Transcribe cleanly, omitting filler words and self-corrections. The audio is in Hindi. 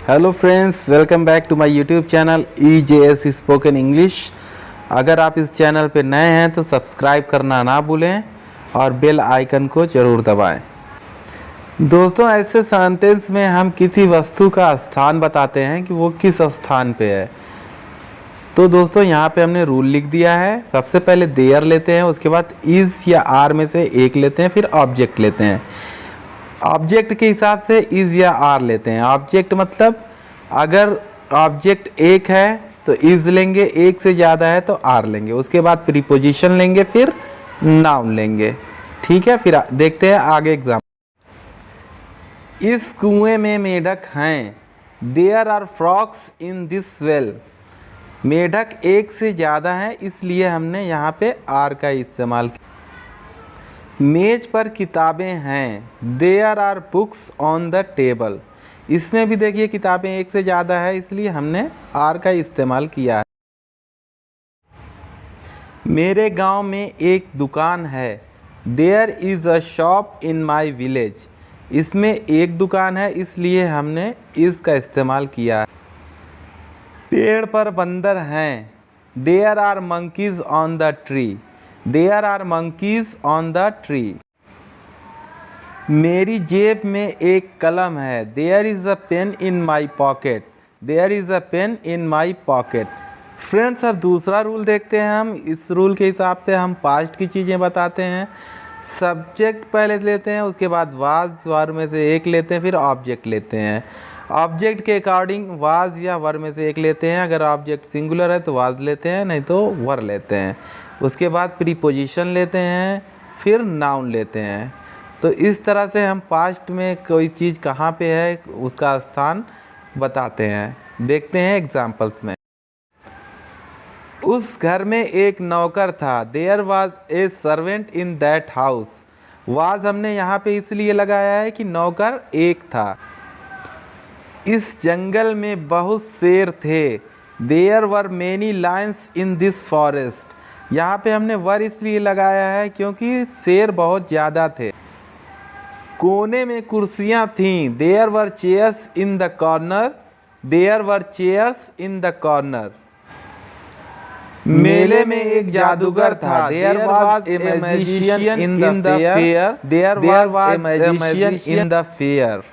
Hello friends, welcome back to my YouTube channel EJS spoken English. अगर आप इस चैनल पे नए हैं तो सब्सक्राइब करना ना भूलें और बेल आइकन को ज़रूर दबाएं। दोस्तों, ऐसे सेंटेंस में हम किसी वस्तु का स्थान बताते हैं कि वो किस स्थान पे है। तो दोस्तों, यहाँ पे हमने रूल लिख दिया है। सबसे पहले देयर लेते हैं, उसके बाद इज़ या आर में से एक लेते हैं, फिर ऑब्जेक्ट लेते हैं। ऑब्जेक्ट के हिसाब से इज़ या आर लेते हैं। ऑब्जेक्ट मतलब अगर ऑब्जेक्ट एक है तो इज़ लेंगे, एक से ज़्यादा है तो आर लेंगे, उसके बाद प्रीपोजिशन लेंगे, फिर नाउन लेंगे। ठीक है, फिर देखते हैं आगे एग्जाम्पल। इस कुएं में मेढक हैं। There are frogs in this well. मेढक एक से ज़्यादा है, इसलिए हमने यहाँ पे आर का इस्तेमाल किया। मेज पर किताबें हैं। There are books on the table. इसमें भी देखिए किताबें एक से ज़्यादा है, इसलिए हमने आर का इस्तेमाल किया है। मेरे गांव में एक दुकान है। There is a shop in my village. इसमें एक दुकान है, इसलिए हमने इज़ का इस्तेमाल किया है। पेड़ पर बंदर हैं। There are monkeys on the tree. There are monkeys on the tree. मेरी जेब में एक कलम है। There is a pen in my pocket. There is a pen in my pocket. Friends, अब दूसरा रूल देखते हैं हम। इस रूल के हिसाब से हम पास्ट की चीज़ें बताते हैं। सब्जेक्ट पहले लेते हैं, उसके बाद वाज वर में से एक लेते हैं, फिर ऑब्जेक्ट लेते हैं। ऑब्जेक्ट के अकॉर्डिंग वाज या वर में से एक लेते हैं। अगर ऑब्जेक्ट सिंगुलर है तो वाज लेते हैं, नहीं तो वर लेते हैं। उसके बाद प्रीपोजिशन लेते हैं, फिर नाउन लेते हैं। तो इस तरह से हम पास्ट में कोई चीज़ कहाँ पे है उसका स्थान बताते हैं। देखते हैं एग्जाम्पल्स में। उस घर में एक नौकर था। There was a servant in that house. Was हमने यहाँ पे इसलिए लगाया है कि नौकर एक था। इस जंगल में बहुत शेर थे। There were many lions in this forest. यहाँ पे हमने वर इसलिए लगाया है क्योंकि शेर बहुत ज़्यादा थे। कोने में कुर्सियाँ थीं। There were chairs in the corner. There were chairs in the corner. मेले में एक जादूगर था। There was a magician in the fair. There was a magician in the fair.